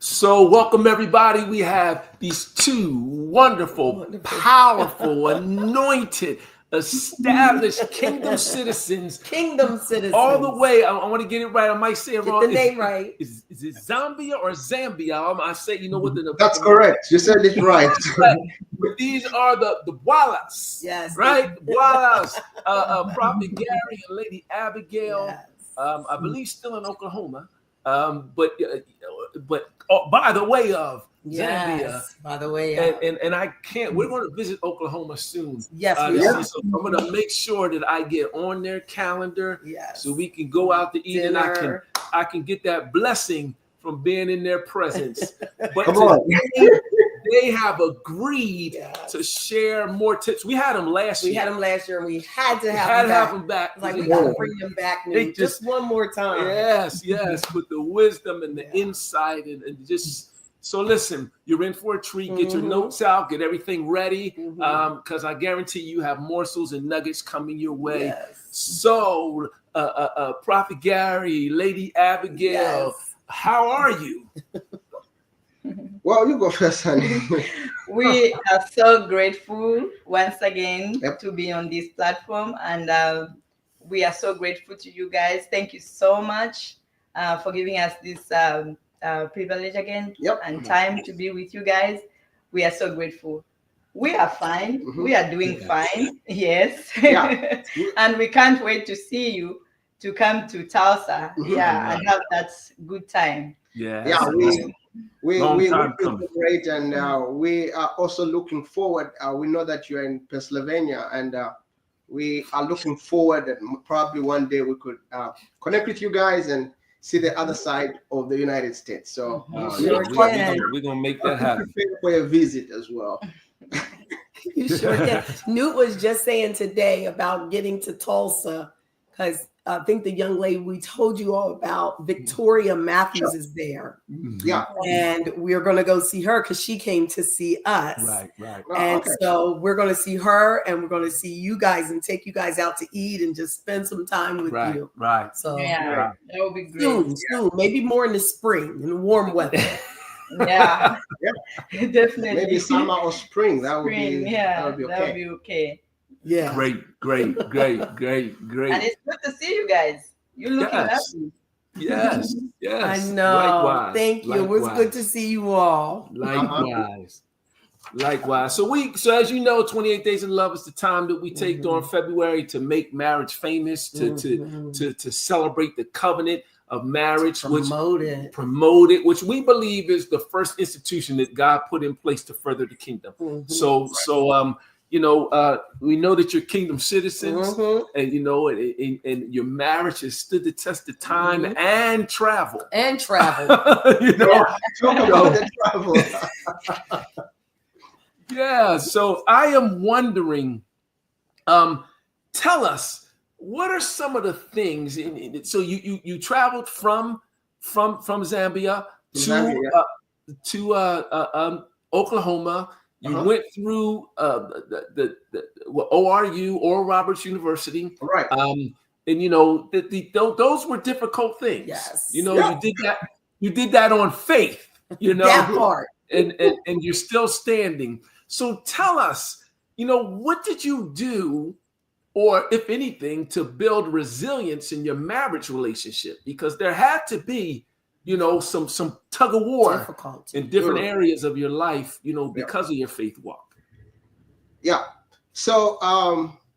So welcome everybody. We have these two wonderful, powerful, anointed, established kingdom citizens. Kingdom citizens. All the way. I want to get it right. I might say it wrong. Get the name right. Is it Zambia or Zambia? I say, you know what? That's correct. You said it right. But these are the Bwalyas. Yes. Right? Bwalya's. Prophet Garry and Lady Abigail. Yes. I believe still in Oklahoma. But by the way of Zambia, yes, by the way, and I can't. We're going to visit Oklahoma soon. Yes, so I'm going to make sure that I get on their calendar, yes, so we can go out to eat, and I can get that blessing from being in their presence. But they have agreed to share more tips. We had them last year. We had them last year, and we had to have them back. Like, we got to bring them back just one more time. Yes, with the wisdom and the insight and just. So listen, you're in for a treat. Get your notes out. Get everything ready, because I guarantee you have morsels and nuggets coming your way. Yes. So, Prophet Garry, Lady Abigail, how are you? Well, you go first, honey. We are so grateful once again to be on this platform, and we are so grateful to you guys. Thank you so much for giving us this privilege again and time to be with you guys. We are so grateful. We are fine. We are doing fine. Yes. And we can't wait to see you to come to Tulsa. And have that good time. We great, and we are also looking forward. We know that you're in Pennsylvania, and we are looking forward that probably one day we could connect with you guys and see the other side of the United States. So we're gonna make that happen for a visit as well. You sure can. Newt was just saying today about getting to Tulsa, because I think the young lady we told you all about, Victoria Matthews, is there. And we're going to go see her because she came to see us. Right. And so we're going to see her, and we're going to see you guys and take you guys out to eat and just spend some time with you. Right. So that would be great. Soon, maybe more in the spring, in the warm weather. Definitely. Maybe summer or spring. That would be okay. Yeah. Great. And it's good to see you guys. You're looking lovely. Yes. I know. Likewise. Thank you. It was good to see you all. Likewise. So as you know, 28 Days of Love is the time that we take during February to make marriage famous, to celebrate the covenant of marriage, promote it, which we believe is the first institution that God put in place to further the kingdom. We know that you're kingdom citizens, and and your marriage has stood the test of time and travel. Travel. So I am wondering, tell us, what are some of the things? So you traveled from Zambia to Oklahoma. You went through the ORU, Oral Roberts University, right? Those were difficult things. Yes, you did that. You did that on faith. That part, and you're still standing. So tell us, what did you do, or if anything, to build resilience in your marriage relationship? Because there had to be, some tug of war in different areas of your life, because of your faith walk. So,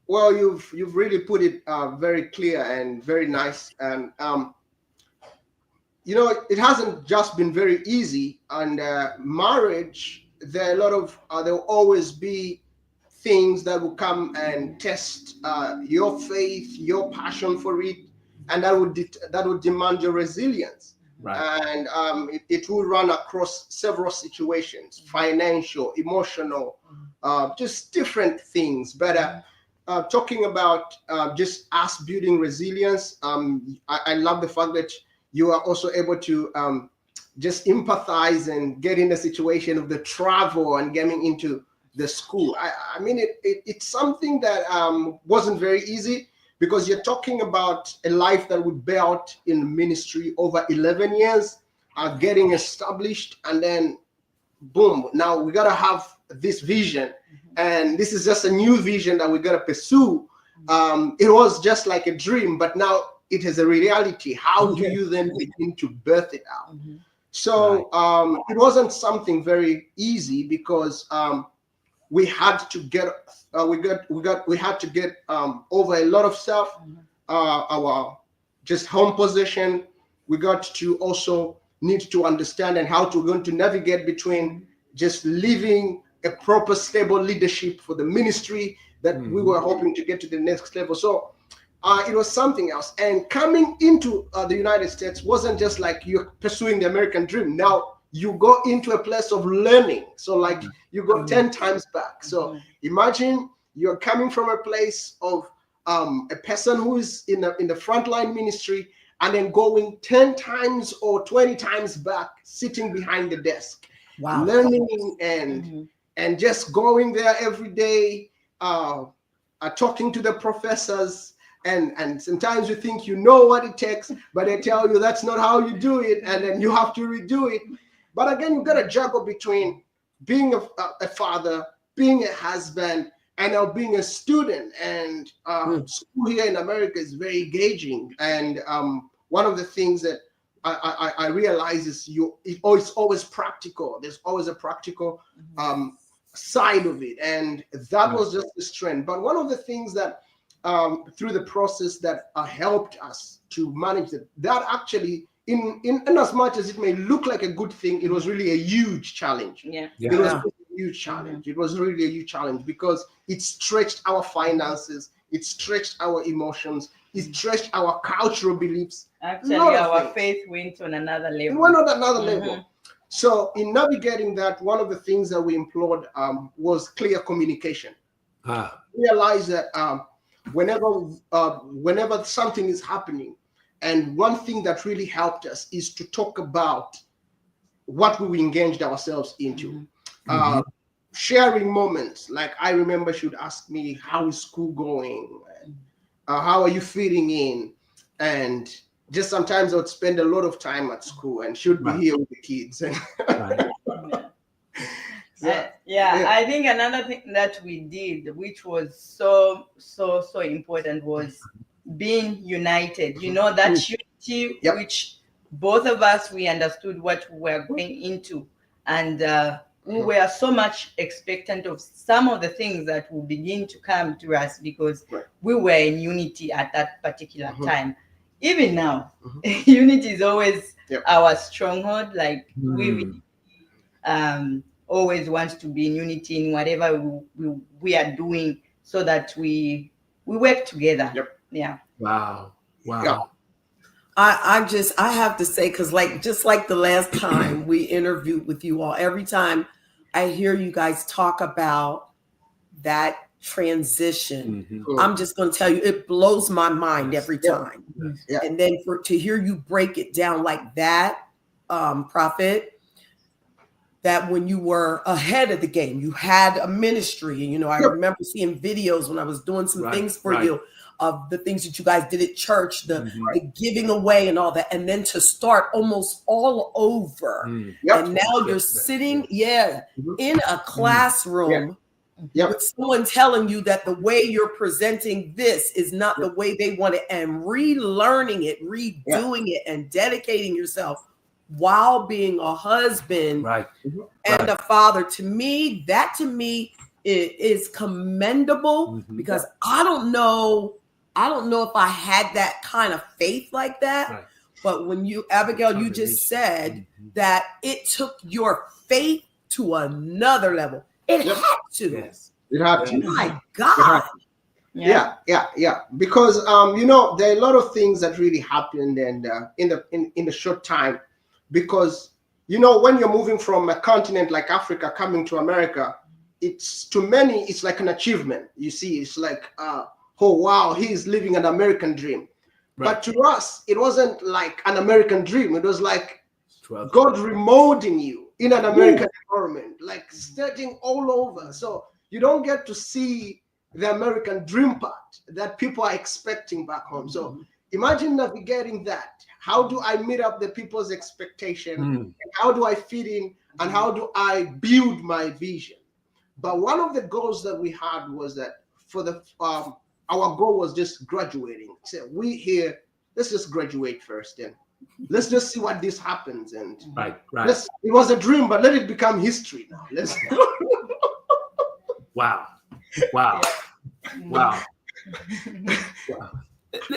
well, you've really put it very clear and very nice. And, it hasn't just been very easy. And marriage, there are a lot of, there will always be things that will come and test your faith, your passion for it. And that would demand your resilience. Right. And it will run across several situations, financial, emotional, just different things. But talking about just us building resilience, I love the fact that you are also able to just empathize and get in the situation of the travel and getting into the school. I mean, it's something that wasn't very easy, because you're talking about a life that we built in ministry over 11 years. are getting established, and then boom, now we gotta have this vision, and this is just a new vision that we gotta pursue. It was just like a dream, but now it is a reality. How do you then begin to birth it out? So it wasn't something very easy, because we had to get we had to get over a lot of stuff. Our just home position. We got to also need to understand and how to going to navigate between just living a proper stable leadership for the ministry that we were hoping to get to the next level. So it was something else. And coming into the United States wasn't just like you're pursuing the American dream. Now you go into a place of learning. So like you go 10 times back. So imagine you're coming from a place of a person who is in the frontline ministry, and then going 10 times or 20 times back, sitting behind the desk, learning and just going there every day, talking to the professors. And sometimes you think you know what it takes, but they tell you that's not how you do it, and then you have to redo it. But again, you've got to juggle between being a father, being a husband, and now being a student. And school here in America is very engaging. And one of the things that I realize is it's always practical. There's always a practical side of it. And that was just the strength. But one of the things that through the process that helped us to manage that actually, in as much as it may look like a good thing, it was really a huge challenge. It was a huge challenge. It was really a huge challenge, because it stretched our finances, it stretched our emotions, it stretched our cultural beliefs. Actually, our faith went on another level. It went on another level. So in navigating that, one of the things that we employed was clear communication. Realize that whenever something is happening, and one thing that really helped us is to talk about what we engaged ourselves into. Sharing moments, like I remember she would ask me, how is school going? How are you fitting in? And just sometimes I would spend a lot of time at school, and she would be here with the kids. I think another thing that we did, which was so important, was being united. You know, that unity, which both of us, we understood what we were going into, and we were so much expectant of some of the things that will begin to come to us, because we were in unity at that particular time. Even now, unity is always our stronghold. Like we always want to be in unity in whatever we are doing, so that we work together. Wow. I have to say, because just like the last time we interviewed with you all, every time I hear you guys talk about that transition, I'm just going to tell you, it blows my mind every time. And then to hear you break it down like that, Prophet, that when you were ahead of the game, you had a ministry. And, I remember seeing videos when I was doing some things for you of the things that you guys did at church, the giving away and all that. And then to start almost all over. And now you're sitting, in a classroom with someone telling you that the way you're presenting this is not the way they want it, and relearning it, redoing it, and dedicating yourself while being a husband and a father. To me, it is commendable, because I don't know if I had that kind of faith like that. But when you, Abigail, you just said that it took your faith to another level. It had to. It had to. Oh my God. Yeah. Because there are a lot of things that really happened, and in the short time, because when you're moving from a continent like Africa coming to America, it's, to many, it's like an achievement. You see, it's like oh wow, he's living an American dream. But to us, it wasn't like an American dream. It was like God remolding you in an American environment, like studying all over. So you don't get to see the American dream part that people are expecting back home. So imagine navigating that. How do I meet up the people's expectation? And how do I fit in? And how do I build my vision? But one of the goals that we had was that for the our goal was just graduating. So let's just graduate first, and let's just see what this happens. And right. It was a dream, but let it become history now. Let's. Wow.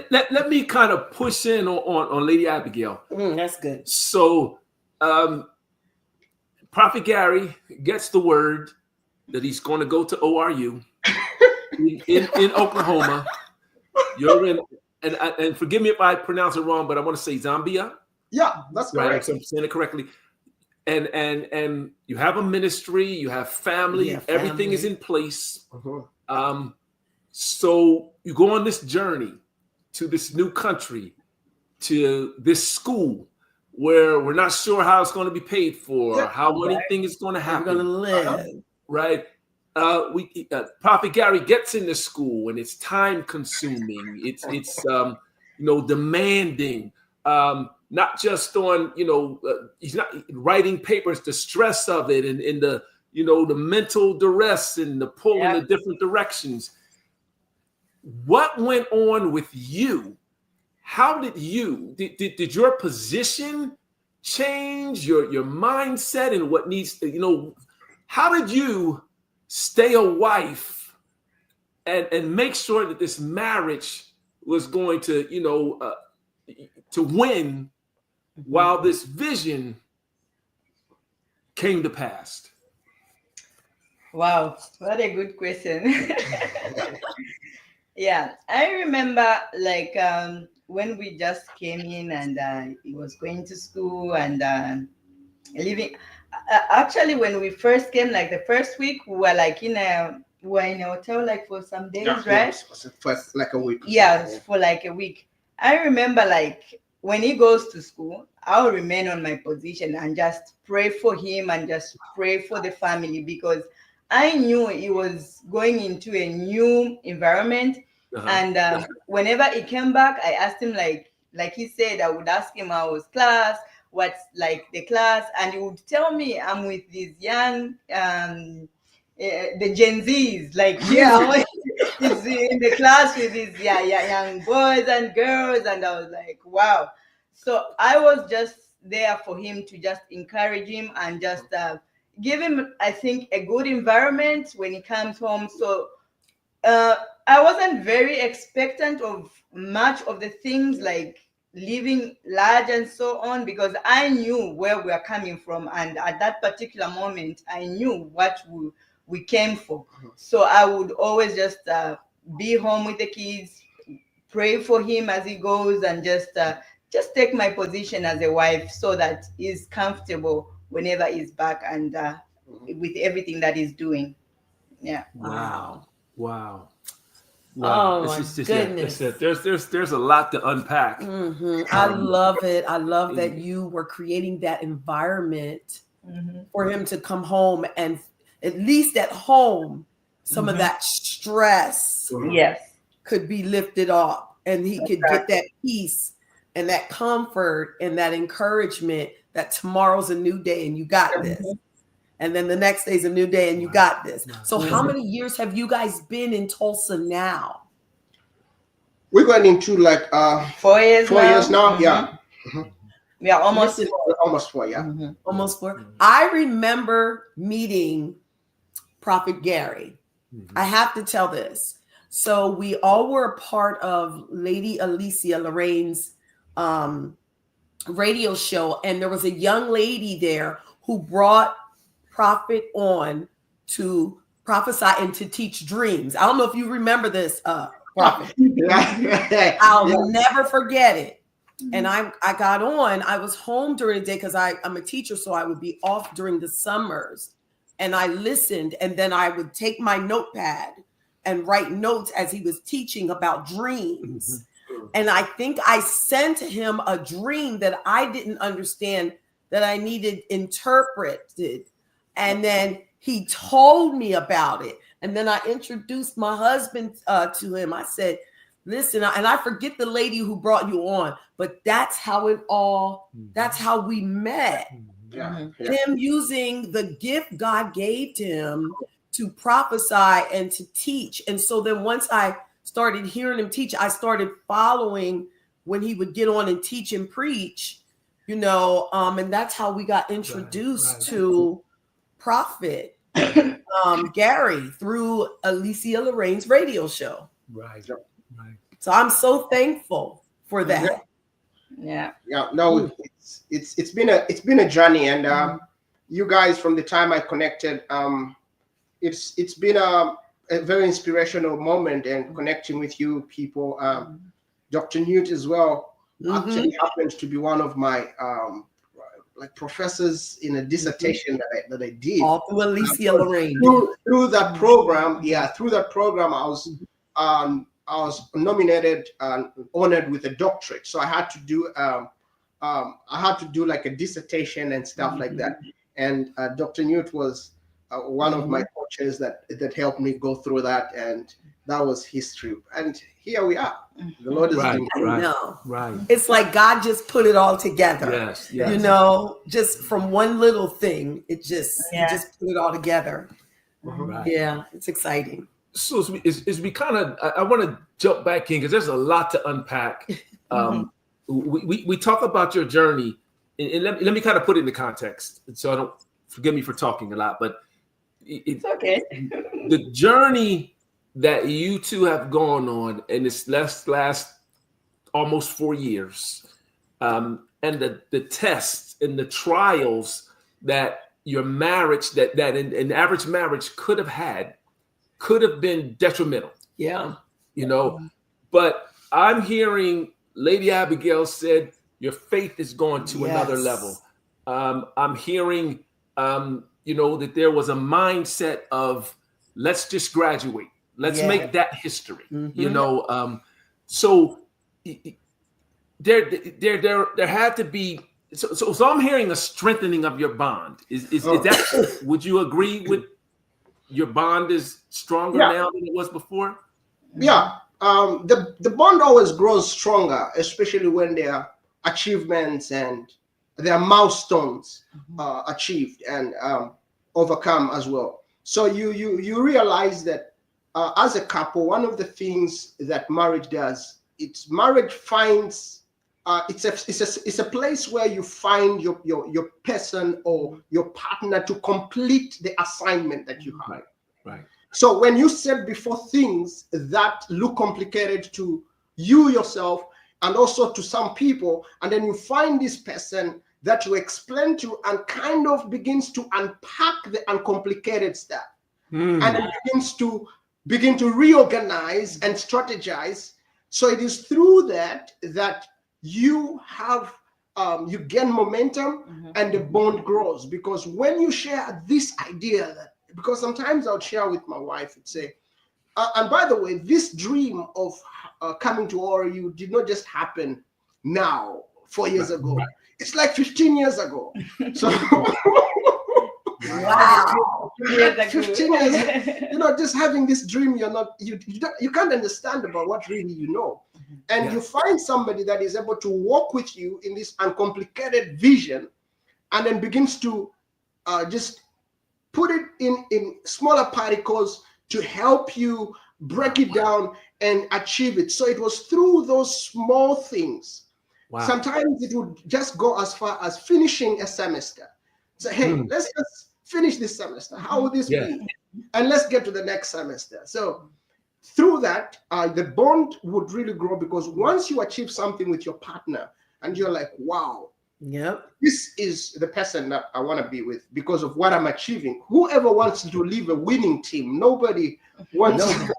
Let me kind of push in on Lady Abigail. That's good. So, Prophet Garry gets the word that he's going to go to ORU in Oklahoma. You're in, and forgive me if I pronounce it wrong, but I want to say Zambia. Yeah, that's right. correct. I'm saying it correctly. And you have a ministry, you have family, everything is in place. So you go on this journey to this new country, to this school where we're not sure how it's going to be paid for, how anything is going to happen. We're going to live. Right. Prophet Garry gets into school and it's time consuming. It's demanding. Not just on, he's not writing papers, the stress of it and the, the mental duress and the pull in the different directions. What went on with you? How did did your position change, your mindset and what needs to, how did you stay a wife and make sure that this marriage was going to, to win while this vision came to pass? Wow, what a good question. Yeah, I remember when we just came in and he was going to school and living. Actually, when we first came, the first week, we were in a hotel for some days, right? For like a week. Yeah, for a week. I remember when he goes to school, I'll remain on my position and just pray for him and just pray for the family because I knew he was going into a new environment. And whenever he came back, I asked him, like he said, I would ask him how was class, what's the class, and he would tell me I'm with these young, the Gen Zs, he's in the class with these young boys and girls, and I was like, wow. So I was just there for him to just encourage him and just give him, I think, a good environment when he comes home. So I wasn't very expectant of much of the things like living large and so on, because I knew where we are coming from. And at that particular moment, I knew what we came for. So I would always just be home with the kids, pray for him as he goes, and just take my position as a wife so that he's comfortable whenever he's back and with everything that he's doing. Yeah. Wow. Oh my goodness. There's a lot to unpack. I love it. I love that you were creating that environment for him to come home, and at least at home, some of that stress could be lifted off, and he could get that peace and that comfort and that encouragement that tomorrow's a new day and you got this. And then the next day's a new day and you got this. So how many years have you guys been in Tulsa now? We're going into 4 years. 4 years now. Yeah. We are almost 4. Yeah. Almost 4. I remember meeting Prophet Garry. I have to tell this. So we all were a part of Lady Alicia Lorraine's radio show. And there was a young lady there who brought Prophet on to prophesy and to teach dreams. I don't know if you remember this, Prophet. I'll never forget it. And I got on. I was home during the day because I'm a teacher, so I would be off during the summers. And I listened, and then I would take my notepad and write notes as he was teaching about dreams. And I think I sent him a dream that I didn't understand, that I needed interpreted. And then he told me about it. And then I introduced my husband to him. I said, Listen, and I forget the lady who brought you on, but that's how that's how we met. Yeah. Him using the gift God gave to him to prophesy and to teach. And so then once I started hearing him teach, I started following when he would get on and teach and preach, and that's how we got introduced to Prophet Garry through Alicia Lorraine's radio show. Right. So I'm so thankful for that. Yeah. No, it's been a journey, and you guys, from the time I connected, it's been a very inspirational moment, and connecting with you people. Dr. Newt as well actually happens to be one of my professors in a dissertation that I did. All through Alicia Lorraine. Through that program, I was nominated and honored with a doctorate. So I had to do like a dissertation and stuff like that. And Dr. Newt was one of my coaches that helped me go through that, and that was history. And here we are. The Lord is doing right. It's like God just put it all together. Yes. Just from one little thing, he just put it all together. Right. Yeah, it's exciting. So as we kind of, I want to jump back in because there's a lot to unpack. We talk about your journey, and let me kind of put it into context. So I don't, forgive me for talking a lot, but it's okay. The journey that you two have gone on in this last almost 4 years, and the tests and the trials that your marriage, that an average marriage could have been detrimental. Yeah. But I'm hearing Lady Abigail said your faith is going to another level. I'm hearing, that there was a mindset of let's just graduate. Let's make that history. So there had to be. So I'm hearing a strengthening of your bond. Is that? Would you agree with? Your bond is stronger now than it was before? Yeah. The bond always grows stronger, especially when there are achievements and there are milestones achieved and overcome as well. So you realize that as a couple, one of the things that marriage does, marriage finds it's a place where you find your person or your partner to complete the assignment that you have. Right. So when you set before things that look complicated to you yourself and also to some people, and then you find this person that you explain to and kind of begins to unpack the uncomplicated stuff, and it begin to reorganize and strategize. So it is through that you have you gain momentum and the bond grows, because when you share this idea because sometimes I would share with my wife and say, and by the way, this dream of coming to ORU did not just happen now, 4 years ago. It's like 15 years ago. So wow. 15 years, just having this dream, you can't understand about what really and you find somebody that is able to walk with you in this uncomplicated vision, and then begins to just put it in smaller particles to help you break it down and achieve it. So it was through those small things. Wow. Sometimes it would just go as far as finishing a semester. So, hey, let's just finish this semester. How would this be? And let's get to the next semester. So through that, the bond would really grow, because once you achieve something with your partner and you're like, wow, this is the person that I want to be with because of what I'm achieving. Whoever wants to leave a winning team? Nobody wants to.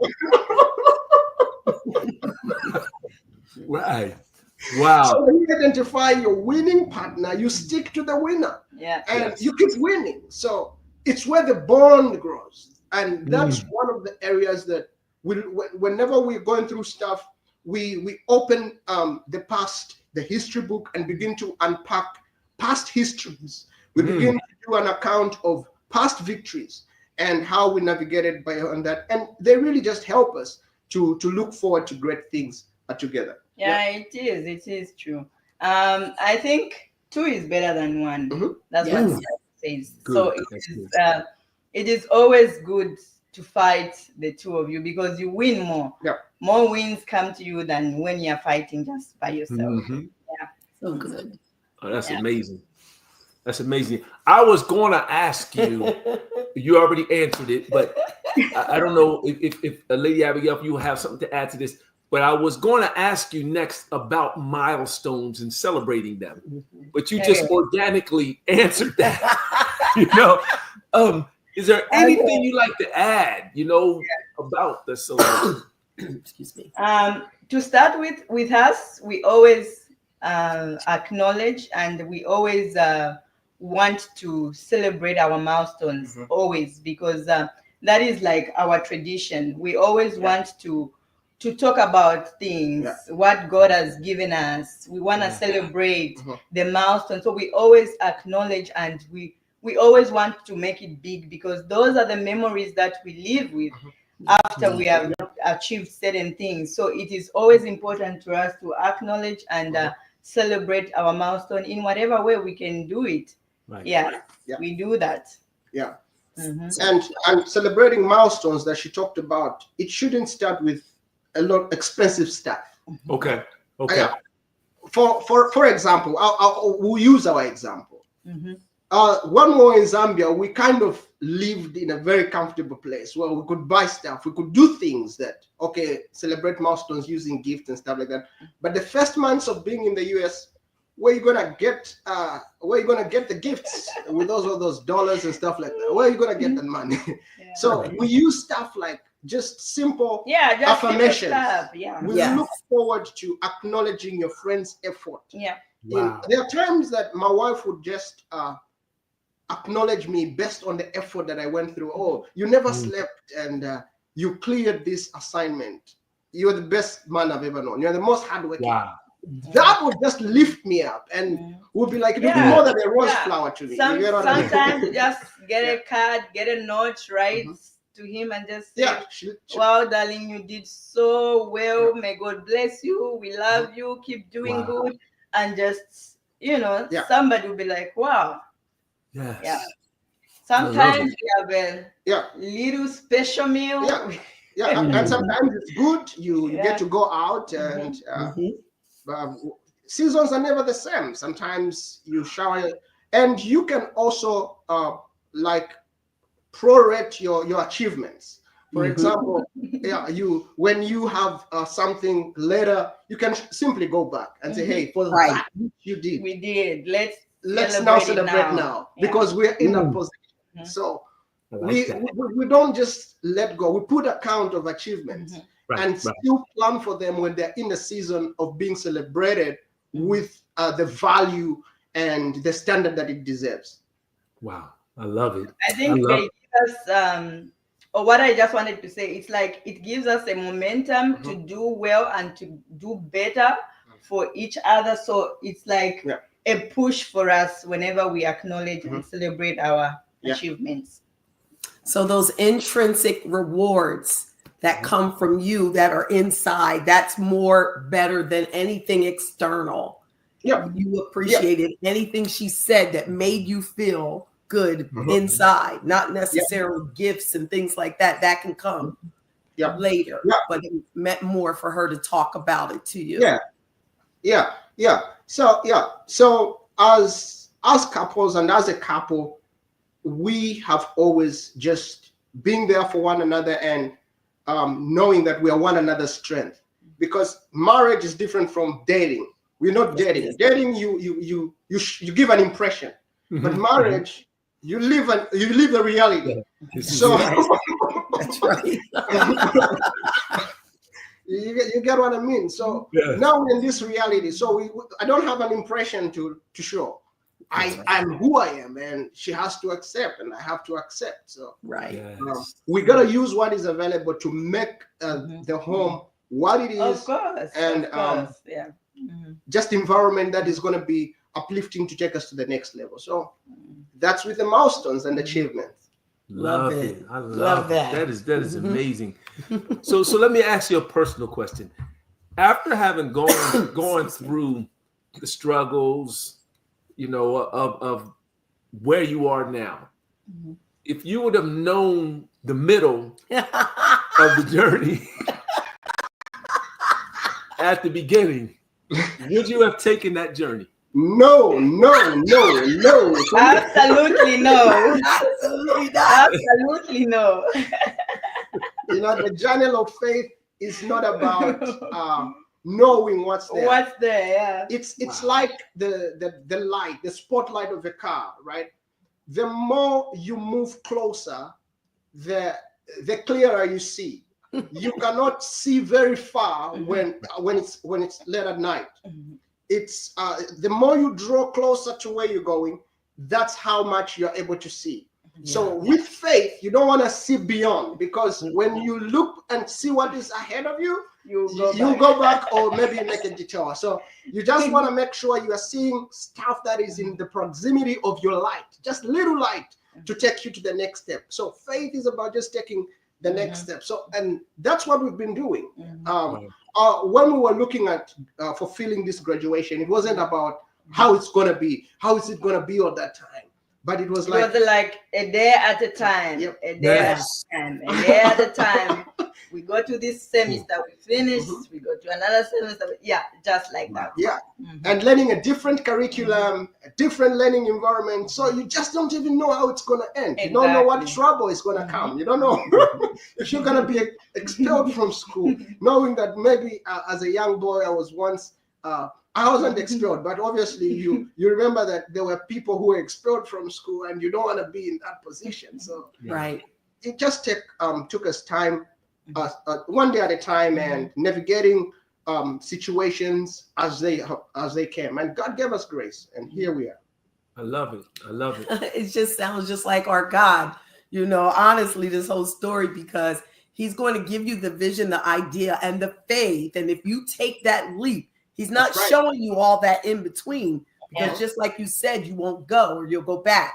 Right. Wow. So when you identify your winning partner, you stick to the winner. And you keep winning. So it's where the bond grows. And that's one of the areas that whenever we're going through stuff, we open the history book and begin to unpack past histories. We begin to do an account of past victories and how we navigated beyond that. And they really just help us to look forward to great things together. Yeah, it is true. I think 2 is better than 1. That's what Yes. it says. Good. So it is always good to fight the 2 of you because you win more. Yeah. More wins come to you than when you're fighting just by yourself. So good. Oh, that's amazing. That's amazing. I was going to ask you, you already answered it, but I don't know if Lady Abigail, if you have something to add to this, but I was going to ask you next about milestones and celebrating them, but you just organically answered that. Is there anything you like to add, about the celebration? Excuse me. To start with us, we always acknowledge and we always want to celebrate our milestones always, because that is like our tradition. We always want to talk about things, what God has given us. We want to celebrate the milestones. So we always acknowledge, and we always want to make it big, because those are the memories that we live with after we have achieved certain things. So it is always important to us to acknowledge and celebrate our milestone in whatever way we can do it. We do that. And celebrating milestones that she talked about, it shouldn't start with a lot of expensive stuff. Okay. For example, we'll use our example. One more in Zambia, we kind of lived in a very comfortable place where we could buy stuff, we could do things that celebrate milestones using gifts and stuff like that. But the first months of being in the US, where you gonna get the gifts with all those dollars and stuff like that? Where are you gonna get the money? So we use stuff like just simple affirmations. We look forward to acknowledging your friend's effort. There are times that my wife would just acknowledge me based on the effort that I went through. Oh, you never slept and you cleared this assignment. You're the best man I've ever known. You're the most hardworking. Wow. That would just lift me up and would be like, it would be more than a rose flower to me. Sometimes you just get a card, get a note, right, to him and just say, wow, darling, you did so well. May God bless you. We love you. Keep doing good. And just, somebody will be like, wow. Sometimes we have a little special meal. And sometimes it's good. You get to go out and seasons are never the same. Sometimes you shower, and you can also prorate your achievements. For example, when you have something later, you can simply go back and say, hey, for that you did, we did. Let's now celebrate now because we're in a position. So we don't just let go. We put a count of achievements and still plan for them when they're in the season of being celebrated with the value and the standard that it deserves. Wow, I love it. I think they give us, or what I just wanted to say, it's like it gives us a momentum to do well and to do better for each other. So it's like a push for us whenever we acknowledge and celebrate our achievements. So those intrinsic rewards that come from you that are inside, that's more better than anything external. You appreciated anything she said that made you feel good inside, not necessarily gifts and things like that. That can come later, but it meant more for her to talk about it to you. So as couples and as a couple, we have always just been there for one another and knowing that we are one another's strength, because marriage is different from dating. We're not dating. Dating, you give an impression, but marriage, you live a reality. So that's right. You get what I mean. So now we're in this reality. So I don't have an impression to show. I'm who I am, and she has to accept, and I have to accept. So we gotta use what is available to make the home what it is, of course, and just environment that is going to be uplifting to take us to the next level. So that's with the milestones and achievements. Love it. I love that. That is amazing. So let me ask you a personal question. After having gone through the struggles, of where you are now, if you would have known the middle of the journey at the beginning, would you have taken that journey? No. Absolutely no. Absolutely not. Absolutely no. The journey of faith is not about knowing what's there. What's there? Yeah. It's like the light, the spotlight of a car, right? The more you move closer, the clearer you see. You cannot see very far when it's late at night. It's the more you draw closer to where you're going, that's how much you're able to see. So with faith, you don't want to see beyond, because when you look and see what is ahead of you, you go back, or maybe you make a detour. So you just want to make sure you are seeing stuff that is in the proximity of your light, just little light to take you to the next step. So faith is about just taking the next step. So, and that's what we've been doing. When we were looking at fulfilling this graduation, it wasn't about how it's going to be, how is it going to be all that time. But it was like a day at a time, a day at a time, a day at a time. We go to this semester, we finish, we go to another semester. Yeah, just like that. Yeah. And learning a different curriculum, a different learning environment. So you just don't even know how it's going to end. Exactly. You don't know what trouble is going to come. You don't know if you're going to be expelled from school, knowing that maybe as a young boy, I was once... I wasn't expelled, but obviously you remember that there were people who were expelled from school, and you don't want to be in that position. So it just took us time, one day at a time, and navigating situations as they came. And God gave us grace, and here we are. I love it. It just sounds just like our God, honestly, this whole story, because he's going to give you the vision, the idea, and the faith. And if you take that leap, he's not showing you all that in between, because just like you said, you won't go or you'll go back.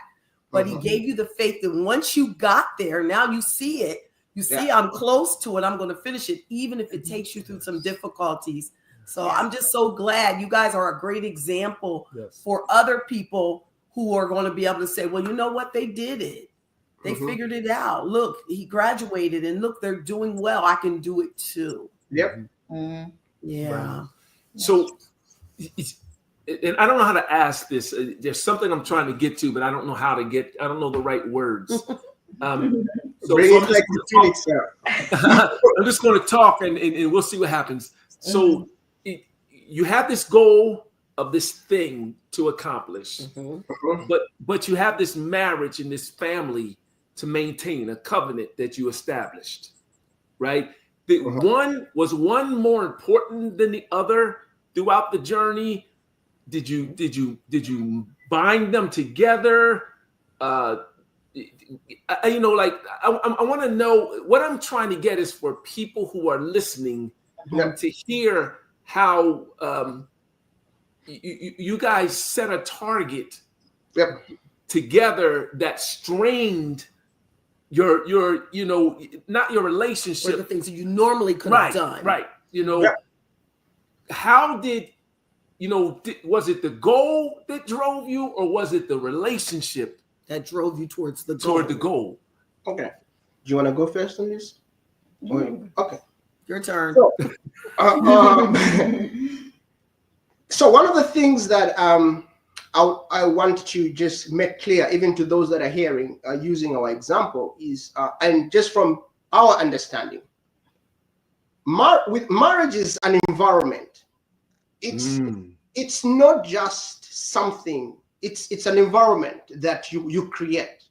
But he gave you the faith that once you got there, now you see it. You see, I'm close to it. I'm going to finish it, even if it takes you through some difficulties. So I'm just so glad you guys are a great example for other people who are going to be able to say, well, you know what? They did it. They figured it out. Look, he graduated, and look, they're doing well. I can do it too. Yep. Yeah. Right. So, and I don't know how to ask this. There's something I'm trying to get to, but I don't know how to get. I don't know the right words. I'm just going to talk, and we'll see what happens. So, you have this goal of this thing to accomplish, but you have this marriage and this family to maintain, a covenant that you established, right? Was one more important than the other throughout the journey? Did you bind them together? I want to know. What I'm trying to get is for people who are listening to hear how you guys set a target together that strained your not your relationship, or the things that you normally could have done. Right. How did was it the goal that drove you, or was it the relationship that drove you towards the goal? Okay. Do you want to go first on this? Okay. Your turn. So one of the things that I want to just make clear, even to those that are hearing, using our example, is, and just from our understanding, with marriage is an environment. It's not just something. It's an environment that you create,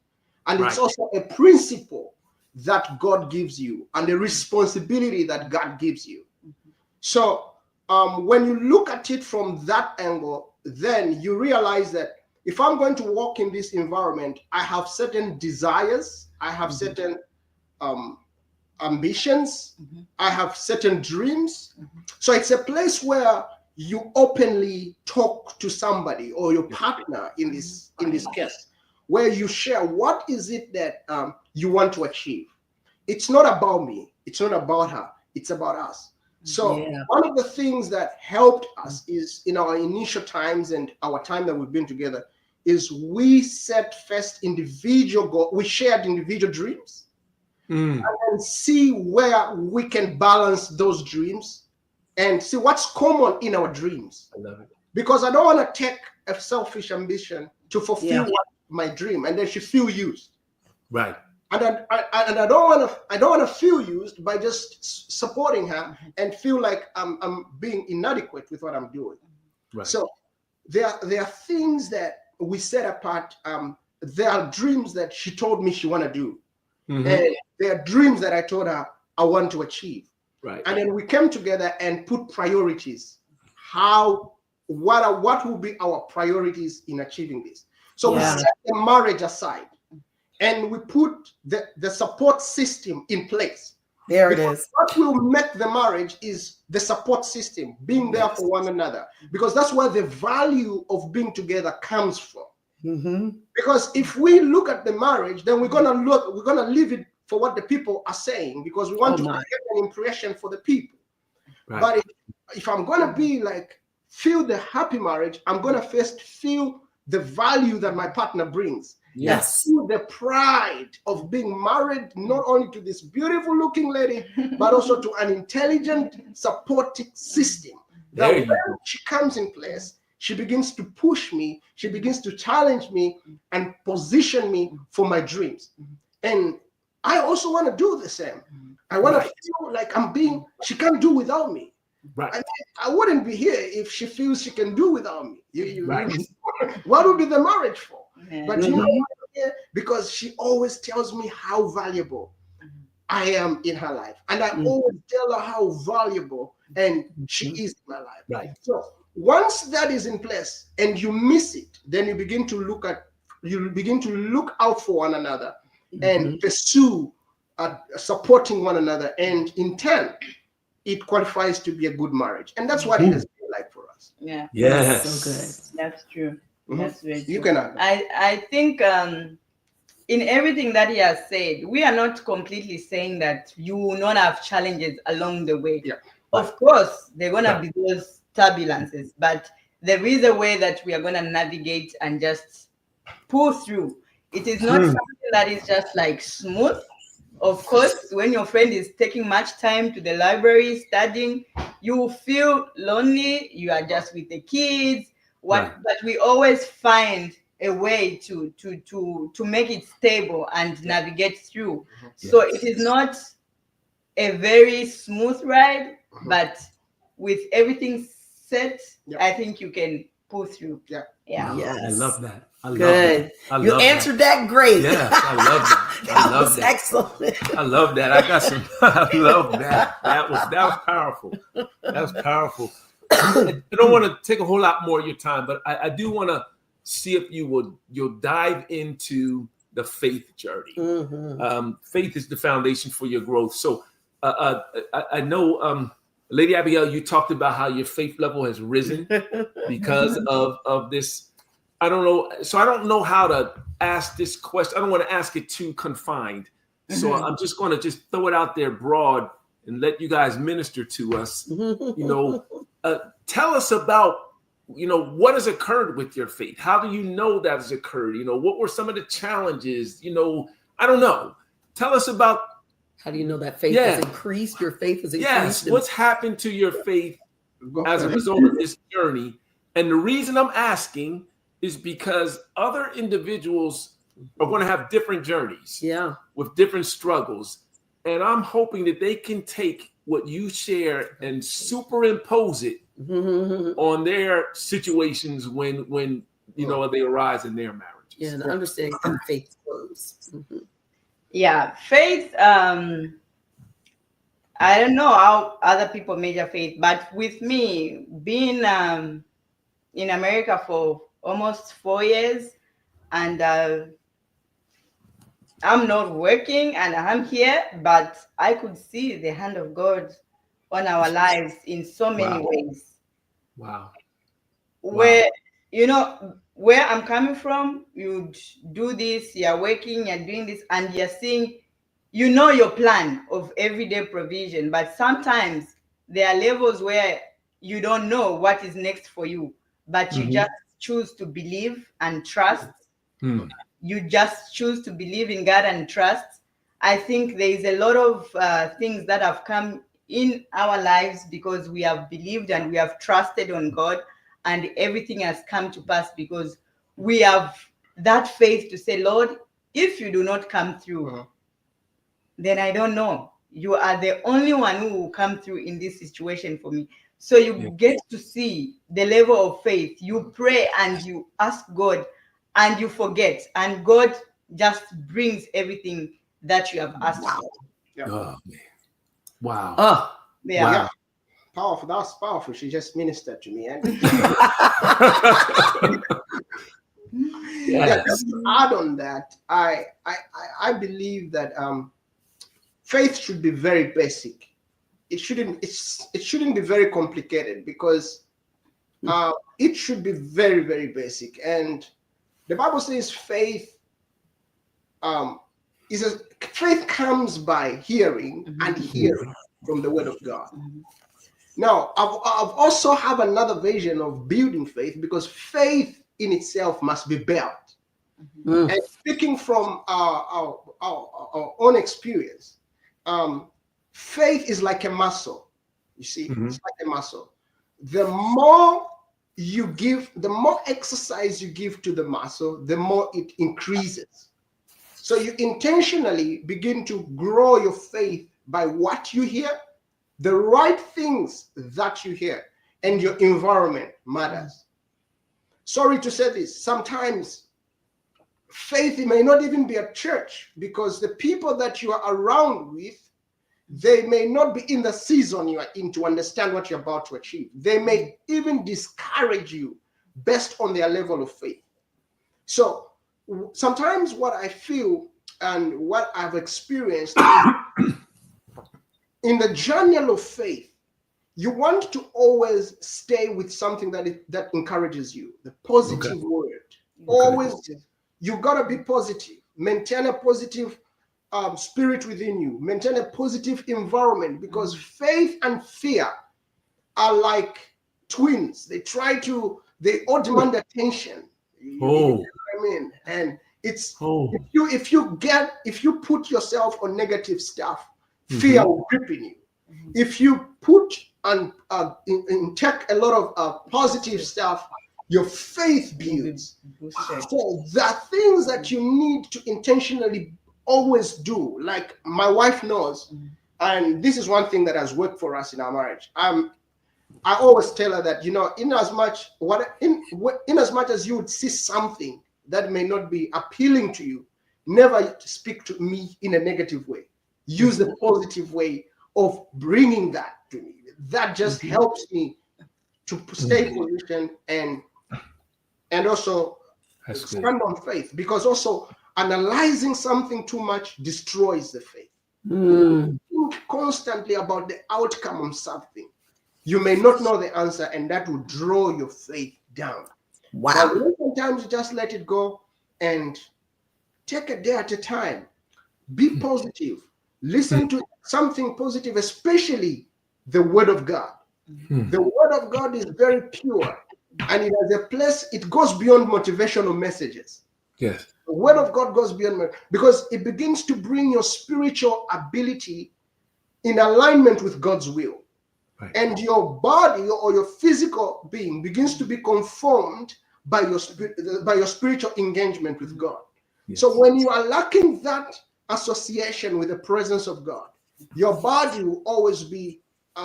and it's also a principle that God gives you, and a responsibility that God gives you. So when you look at it from that angle, then you realize that if I'm going to walk in this environment, I have certain desires, I have certain ambitions, I have certain dreams. So it's a place where you openly talk to somebody, or your partner in this case, where you share what is it that you want to achieve. It's not about me. It's not about her. It's about us. So Yeah. one of the things that helped us is in our initial times and our time that we've been together is we set first individual goals. We shared individual dreams and see where we can balance those dreams and see what's common in our dreams. I love it. Because I don't want to take a selfish ambition to fulfill my dream and then she feel used. Right. And I don't want to feel used by just supporting her and feel like I'm being inadequate with what I'm doing. Right. So there are things that we set apart. There are dreams that she told me she want to do, and there are dreams that I told her I want to achieve. Right. And then we came together and put priorities. What will be our priorities in achieving this? So we set the marriage aside. And we put the support system in place. There it is. What will make the marriage is the support system, being there for one another, because that's where the value of being together comes from. Because if we look at the marriage, then we're gonna leave it for what the people are saying, because we want to get an impression for the people. Right. But if I'm gonna be like feel the happy marriage, I'm gonna first feel the value that my partner brings. Yes. The pride of being married not only to this beautiful looking lady, but also to an intelligent supporting system. That when she comes in place, she begins to push me, she begins to challenge me and position me for my dreams. And I also want to do the same. I want to feel like she can't do without me. Right. I wouldn't be here if she feels she can do without me. What would be the marriage for? But you know, because she always tells me how valuable I am in her life, and I always tell her how valuable and she is in my life. Right. So once that is in place and you miss it, then you begin to look out for one another and pursue supporting one another, and in turn, it qualifies to be a good marriage, and that's what it has been like for us. Yeah. Yes. So good. That's true. That's very true. You can add. I think in everything that he has said, we are not completely saying that you will not have challenges along the way. Yeah. Of course, there are gonna be those turbulences, but there is a way that we are gonna navigate and just pull through. It is not something that is just like smooth. Of course, when your friend is taking much time to the library studying, you will feel lonely. You are just with the kids. But we always find a way to make it stable and navigate through. So it is not a very smooth ride, but with everything set, I think you can pull through. Yeah. Yes. I love that. Good. You answered that great. Yes, I love that. That was excellent. I love that. I got some. I love that. That was powerful. That was powerful. I don't want to take a whole lot more of your time, but I do want to see if you'll dive into the faith journey. Faith is the foundation for your growth. So I know, Lady Abigail, you talked about how your faith level has risen because of this. I don't know. So I don't know how to ask this question. I don't want to ask it too confined. So I'm just going to just throw it out there broad and let you guys minister to us. Tell us about, what has occurred with your faith? How do you know that has occurred? What were some of the challenges? I don't know. Tell us about. How do you know that faith has increased? Your faith has increased. Yes. What's happened to your faith as a result of this journey? And the reason I'm asking is because other individuals are going to have different journeys with different struggles. And I'm hoping that they can take what you share and superimpose it on their situations when they arise in their marriages. Yeah, and understanding how faith flows. Yeah, faith. I don't know how other people measure faith, but with me being in America for almost 4 years, and I'm not working and I'm here, but I could see the hand of God on our lives in so many ways. Wow. Where where I'm coming from, you do this, you're working, you're doing this, and you're seeing you know your plan of everyday provision, but sometimes there are levels where you don't know what is next for you, but you just choose to believe and trust. You just choose to believe in God and trust. I think there is a lot of things that have come in our lives because we have believed and we have trusted on God, and everything has come to pass because we have that faith to say, Lord, if you do not come through, then I don't know. You are the only one who will come through in this situation for me. So you get to see the level of faith. You pray and you ask God and you forget, and God just brings everything that you have asked for. Yeah. Oh, man. Wow. Yeah. Yeah. Powerful. That was powerful. She just ministered to me. And just to add on that, I believe that faith should be very basic. It shouldn't be very complicated, because it should be very, very basic. And the Bible says faith faith comes by hearing, and hearing from the word of God. Now, I've also have another vision of building faith, because faith in itself must be built. And speaking from our own experience, faith is like a muscle. You see, it's like a muscle. The more you give, the more exercise you give to the muscle, the more it increases. So you intentionally begin to grow your faith by what you hear, the right things that you hear, and your environment matters. Sorry to say this, sometimes faith may not even be at church, because the people that you are around with, they may not be in the season you are in to understand what you're about to achieve. They may even discourage you based on their level of faith. So sometimes what I feel and what I've experienced in the journey of faith, you want to always stay with something that encourages you, the positive word. Always, you got to be positive. Maintain a positive spirit within you. Maintain a positive environment, because faith and fear are like twins. They all demand attention. You know what I mean? And it's if you put yourself on negative stuff, fear will grip in you. If you put and take a lot of positive stuff, your faith builds. So the things that you need to intentionally always do, like my wife knows, and this is one thing that has worked for us in our marriage. I always tell her that, in as much as you would see something that may not be appealing to you, never speak to me in a negative way. Use the positive way of bringing that to me. That just helps me to stay positioned and also stand on faith, because also analyzing something too much destroys the faith. Think constantly about the outcome of something. You may not know the answer, and that will draw your faith down. Wow. But sometimes you just let it go and take a day at a time. Be positive. Listen to something positive, especially the word of God. The word of God is very pure, and it has a place, it goes beyond motivational messages. Yes. The word of God goes beyond, because it begins to bring your spiritual ability in alignment with God's will. Right. And your body or your physical being begins to be conformed by your spiritual engagement with God. Yes. So when you are lacking that association with the presence of God, your body will always be,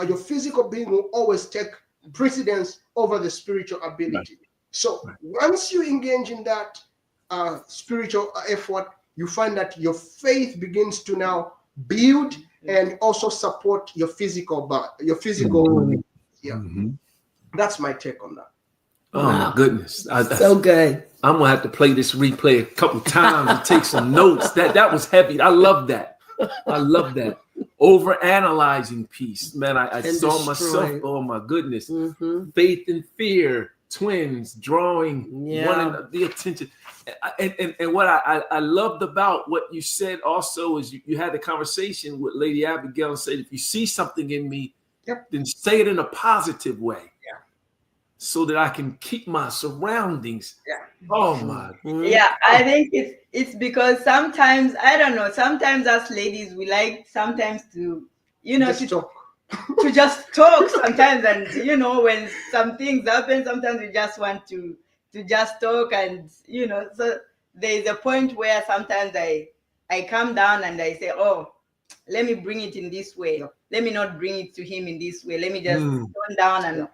your physical being will always take precedence over the spiritual ability. Right. So once you engage in that spiritual effort, you find that your faith begins to now build and also support your physical body, That's my take on that. Oh my goodness. So good. I'm gonna have to play this replay a couple times and take some notes. That was heavy. I love that. Over-analyzing piece. Man, I saw myself. Oh my goodness. Faith and fear twins drawing the attention. And what I loved about what you said also is you had the conversation with Lady Abigail and said, if you see something in me, then say it in a positive way. So that I can keep my surroundings. Oh my. Yeah, I think it's because sometimes, I don't know, sometimes us ladies, we like sometimes to, to just talk sometimes. And, when some things happen, sometimes we just want to just talk. And, so there's a point where sometimes I come down and I say, oh, let me bring it in this way. Let me not bring it to him in this way. Let me just tone down and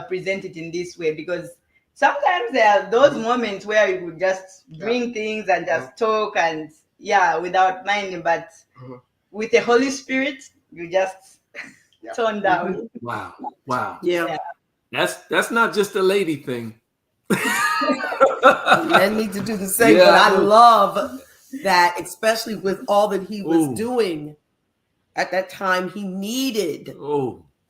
present it in this way, because sometimes there are those moments where you would just bring things and just talk and without minding, but with the Holy Spirit you just tone down. Wow. Yeah. That's not just a lady thing. Men need to do the same. But I love that, especially with all that he was doing at that time. He needed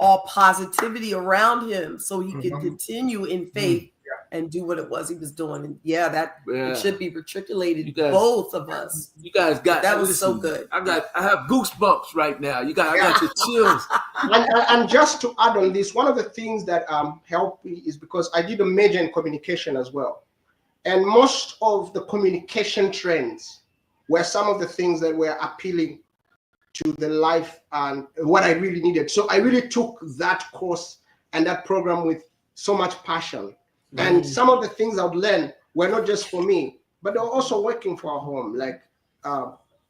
all positivity around him so he could continue in faith and do what it was he was doing. And it should be matriculated, both of us. You guys got that. Was so good. I have goosebumps right now. I got the chills. And just to add on this, one of the things that helped me is because I did a major in communication as well. And most of the communication trends were some of the things that were appealing to the life and what I really needed. So I really took that course and that program with so much passion. And some of the things I would learn were not just for me, but they were also working for our home, like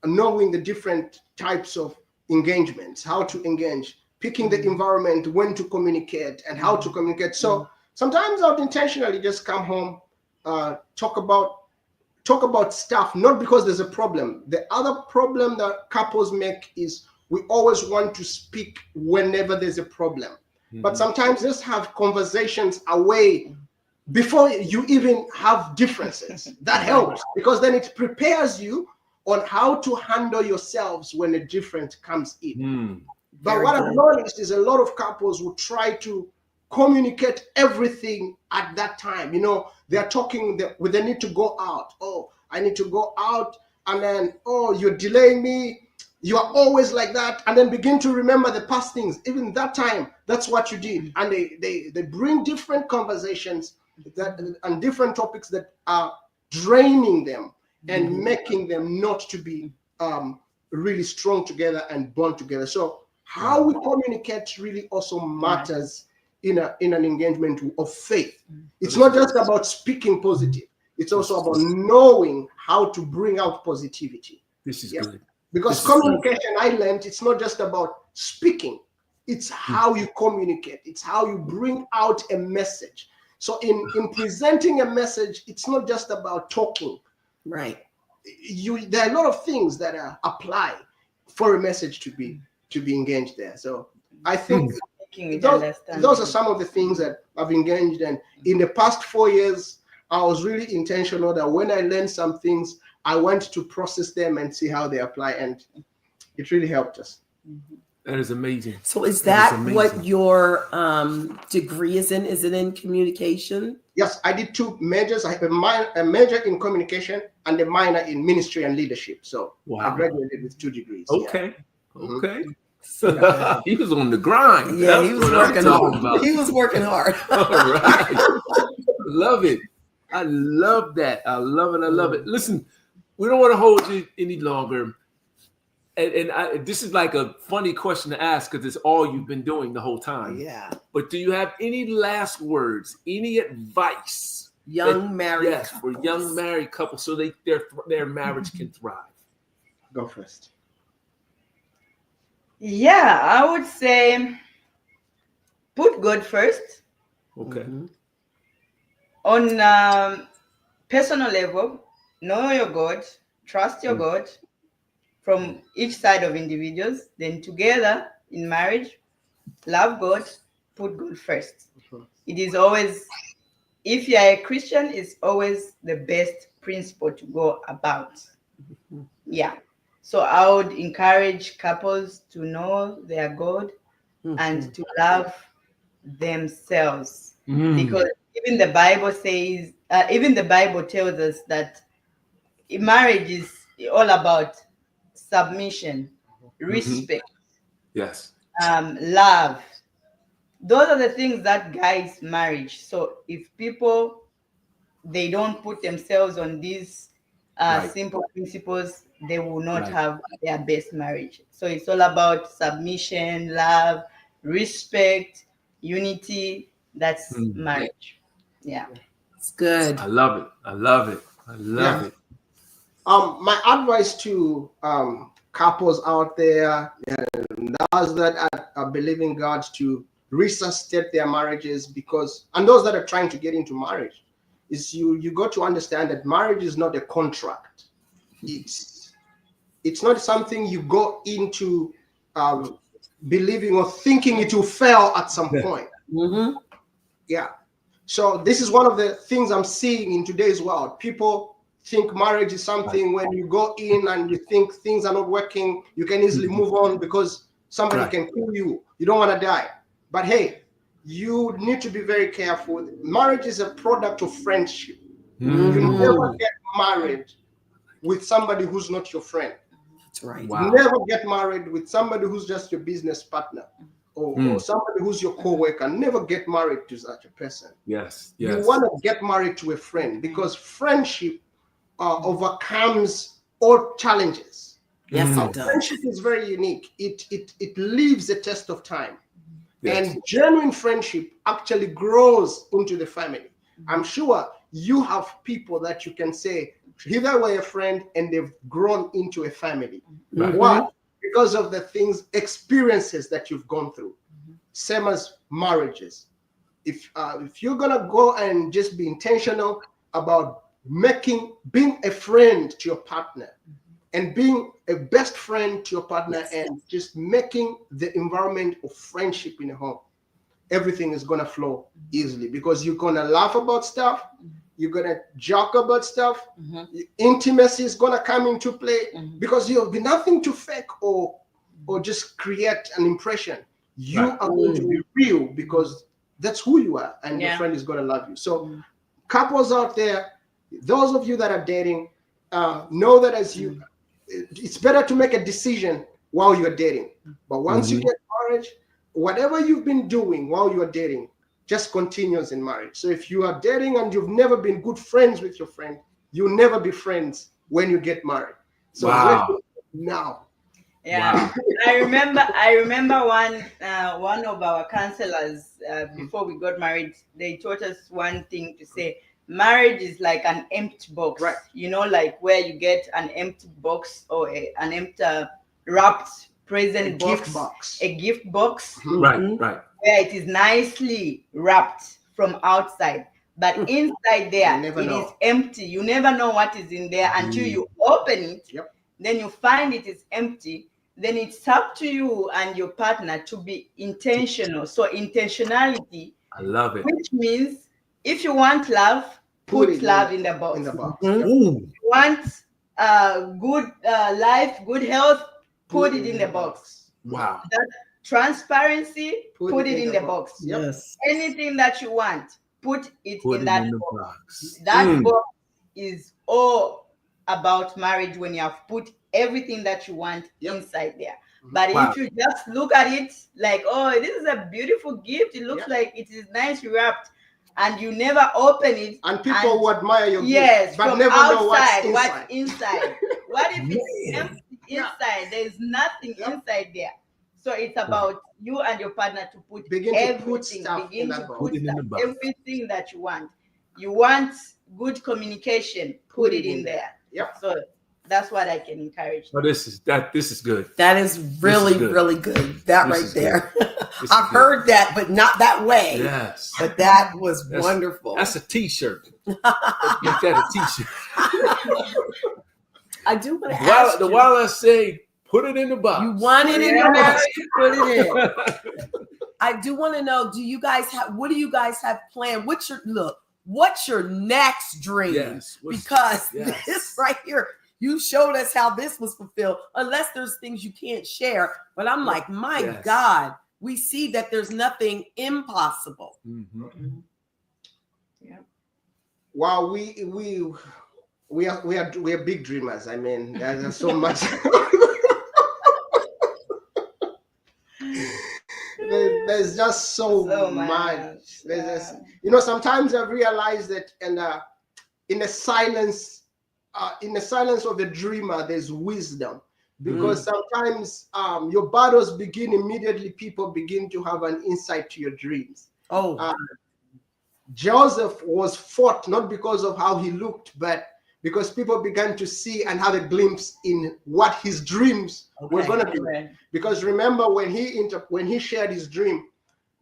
knowing the different types of engagements, how to engage, picking the environment, when to communicate and how to communicate. So sometimes I would intentionally just come home, talk about stuff, not because there's a problem. The other problem that couples make is we always want to speak whenever there's a problem. But sometimes just have conversations away before you even have differences. That helps, because then it prepares you on how to handle yourselves when a difference comes in. But what I've noticed is a lot of couples will try to communicate everything at that time. They're talking, they need to go out. Oh, I need to go out. And then, oh, you're delaying me. You are always like that. And then begin to remember the past things. Even that time, that's what you did. And they bring different conversations and different topics that are draining them and making them not to be really strong together and bond together. So how we communicate really also matters in an engagement of faith. It's not just about speaking positive. It's also about knowing how to bring out positivity. This is good. Because communication, I learned, it's not just about speaking. It's how you communicate. It's how you bring out a message. So in presenting a message, it's not just about talking. Right. There are a lot of things that apply for a message to be engaged there. So I think those are some of the things that I've engaged in. In the past 4 years, I was really intentional that when I learned some things, I went to process them and see how they apply. And it really helped us. That is amazing. So is that what your degree is in? Is it in communication? Yes, I did 2 majors. I have a major in communication and a minor in ministry and leadership. So I graduated with 2 degrees. Okay. He was on the grind. Yeah, he was working hard. He was working hard. All right. Love it. I love that. I love it. I love it. Listen, we don't want to hold you any longer. And this is like a funny question to ask because it's all you've been doing the whole time. Yeah. But do you have any last words, any advice? Young married couples. For young married couples so their marriage can thrive. Go first. Yeah, I would say put God first. Okay. On personal level, know your God, trust your God from each side of individuals. Then together in marriage, love God, put God first. It is always, if you are a Christian, it's always the best principle to go about. Yeah. So I would encourage couples to know their God and to love themselves. Because even the Bible says, even the Bible tells us that marriage is all about submission, respect, Yes. love. Those are the things that guides marriage. So if people they don't put themselves on these Right. simple principles, they will not Right. have their best marriage. So it's all about submission, love, respect, unity. That's marriage. Yeah. It's good. I love it. I love it. I love it. My advice to couples out there, and those that are believing God to resuscitate their marriages, and those that are trying to get into marriage, is you got to understand that marriage is not a contract. It's not something you go into believing or thinking it will fail at some point. Yeah. So this is one of the things I'm seeing in today's world. People think marriage is something when you go in and you think things are not working, you can easily move on because somebody can kill you. You don't want to die. But hey, you need to be very careful. Marriage is a product of friendship. You never get married with somebody who's not your friend. That's right. Wow. Never get married with somebody who's just your business partner or somebody who's your co-worker. Never get married to such a person. Yes. You Yes. want to get married to a friend because friendship overcomes all challenges. Yes, it does. Friendship is very unique. It leaves a test of time. Yes. And genuine friendship actually grows into the family. I'm sure you have people that you can say, here they were a friend and they've grown into a family. Right. Why? Because of the experiences that you've gone through. Same as marriages. If you're gonna go and just be intentional about being a friend to your partner and being a best friend to your partner and just making the environment of friendship in a home, everything is gonna flow easily because you're gonna laugh about stuff. You're gonna joke about stuff. Intimacy is gonna come into play because you'll be nothing to fake or just create an impression. You are going to be real because that's who you are, and your friend is gonna love you. So, couples out there, those of you that are dating, know that it's better to make a decision while you're dating. But once you get married, whatever you've been doing while you're dating just continues in marriage. So if you are dating and you've never been good friends with your friend, you'll never be friends when you get married. So now. Yeah, Wow. I remember one of our counselors before we got married. They taught us one thing to say: marriage is like an empty box. Right. You know, like where you get an empty box or an empty wrapped present box, a gift box. Right. Right. Where it is nicely wrapped from outside, but inside there it is empty. You never know what is in there until you open it. Then you find it is empty. Then it's up to you and your partner to be intentional. So intentionality, I love it. which means if you want love, put love in the box. If you want good life, good health, put it in the box. Wow. That transparency, put it in the box. Yes. Anything that you want, put it in that box. box. That box is all about marriage when you have put everything that you want inside there. But if you just look at it like, oh, this is a beautiful gift, it looks like it is nicely wrapped, and you never open it, and people will admire your gift, but from never outside, know what's inside. What if it's empty inside? There's nothing inside there. So it's about you and your partner to put everything in the box. Everything that you want. You want good communication, put it in there. So that's what I can encourage. Oh, this is good. That is really good. That right there. I've heard that, but not that way. Yes. But that was wonderful. That's a t-shirt. Make that a t-shirt. I do want to ask you. While I say put it in the box. You want it in the box, you put it in. I do want to know, what do you guys have planned? What's your next dream? Yes. Because this right here, you showed us how this was fulfilled, unless there's things you can't share. But I'm like, my God, we see that there's nothing impossible. Wow, we are big dreamers. I mean, there's so much. There's just so much. There's just, sometimes I realize that, and in the silence of a dreamer, there's wisdom. Because sometimes your battles begin immediately. People begin to have an insight to your dreams. Joseph was fought not because of how he looked, but because people began to see and have a glimpse in what his dreams were going to be. Because remember, when he shared his dream,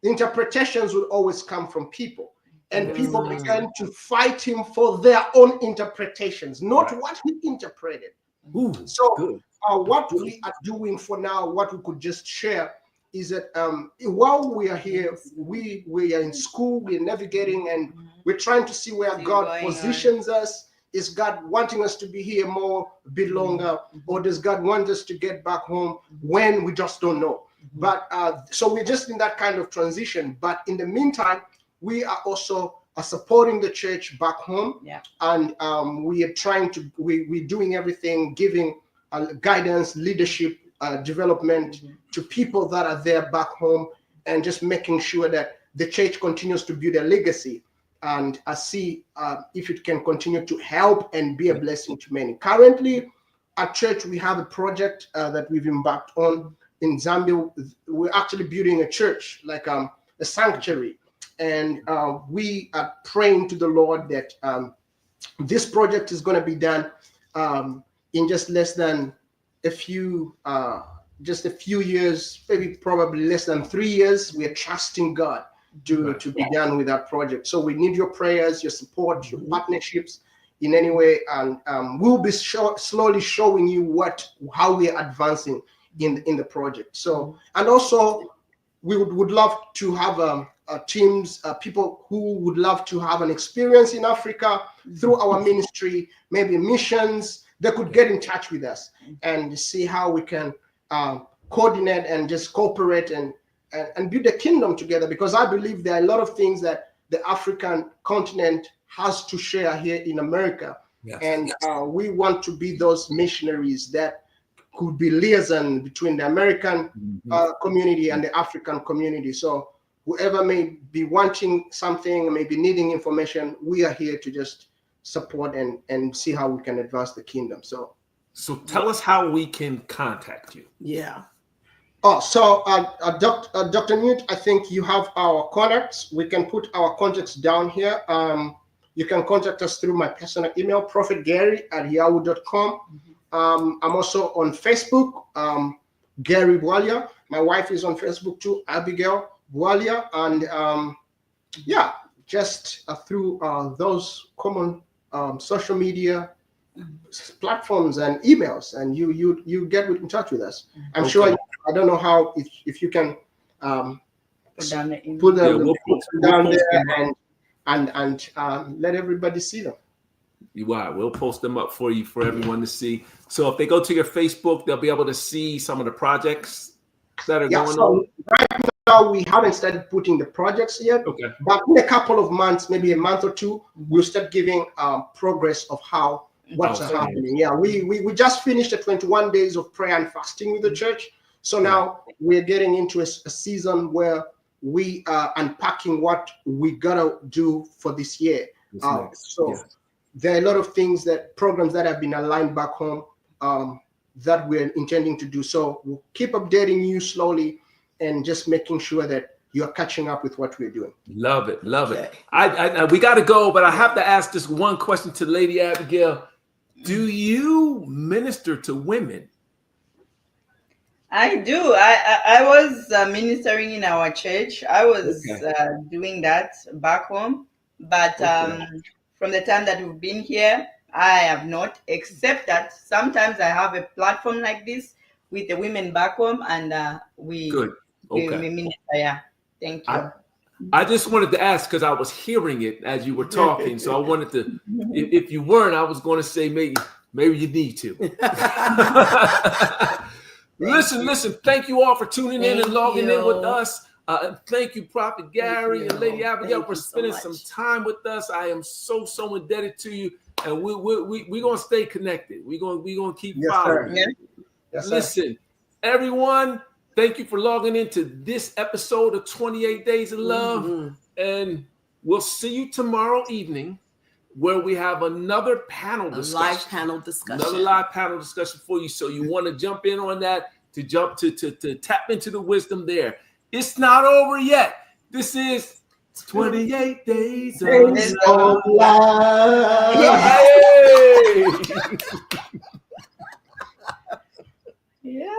the interpretations would always come from people. And people began to fight him for their own interpretations, not what he interpreted. So what we are doing for now, what we could just share, is that while we are here, we are in school, we're navigating, and we're trying to see where God positions us. Is God wanting us to be here more, a bit longer, or does God want us to get back home when we just don't know? But so we're just in that kind of transition. But in the meantime, we are also supporting the church back home, and we are trying to, we're doing everything, giving guidance, leadership, development to people that are there back home, and just making sure that the church continues to build a legacy and see if it can continue to help and be a blessing to many. Currently, at church, we have a project that we've embarked on in Zambia. We're actually building a church, like a sanctuary. And we are praying to the Lord that this project is going to be done in just less than a few years, maybe probably less than 3 years. We are trusting God to be done with that project. So we need your prayers, your support, your partnerships in any way, and we'll be slowly showing you how we are advancing in the project. So, and also we would love to have teams, people who would love to have an experience in Africa through our ministry, maybe missions. They could get in touch with us and see how we can coordinate and just cooperate and build a kingdom together, because I believe there are a lot of things that the African continent has to share here in America. And we want to be those missionaries that could be liaison between the American community and the African community. So whoever may be wanting something, may be needing information, we are here to just support and see how we can advance the kingdom. So tell us how we can contact you. Dr. Newt, I think you have our contacts. We can put our contacts down here. You can contact us through my personal email, prophetgarry@yahoo.com. I'm also on Facebook, Garry Bwalya. My wife is on Facebook too, Abigail Bwalya. And just through those common social media platforms and emails, and you get in touch with us. I'm sure. I don't know how, if you can put them down there and let everybody see them. We'll post them up for you, for everyone to see. So if they go to your Facebook, they'll be able to see some of the projects that are going on. Right now, we haven't started putting the projects yet. But in a couple of months, maybe a month or two, we'll start giving progress of what's happening. We just finished the 21 days of prayer and fasting with the church. So now we're getting into a season where we are unpacking what we gotta do for this year. There are a lot of things, programs that have been aligned back home that we're intending to do. So we'll keep updating you slowly and just making sure that you're catching up with what we're doing. Love it. We got to go, but I have to ask this one question to Lady Abigail. Do you minister to women? I do. I was ministering in our church. I was doing that back home. But from the time that we've been here, I have not, except that sometimes I have a platform like this with the women back home, and we minister. Thank you. I just wanted to ask because I was hearing it as you were talking. So I wanted to, if you weren't, I was going to say maybe you need to. Listen. Thank you all for tuning in and logging in with us. Thank you, Prophet Gary and Lady Abigail, for spending some time with us. I am so indebted to you, and we're gonna stay connected. We're gonna keep following. Sir. Yes, sir. Listen, everyone, thank you for logging into this episode of 28 Days of Love, and we'll see you tomorrow evening, where we have another panel discussion. Live panel discussion. Another live panel discussion for you. So you want to jump in on that, to tap into the wisdom there. It's not over yet. This is 28 Days of Love. Hey! Yeah.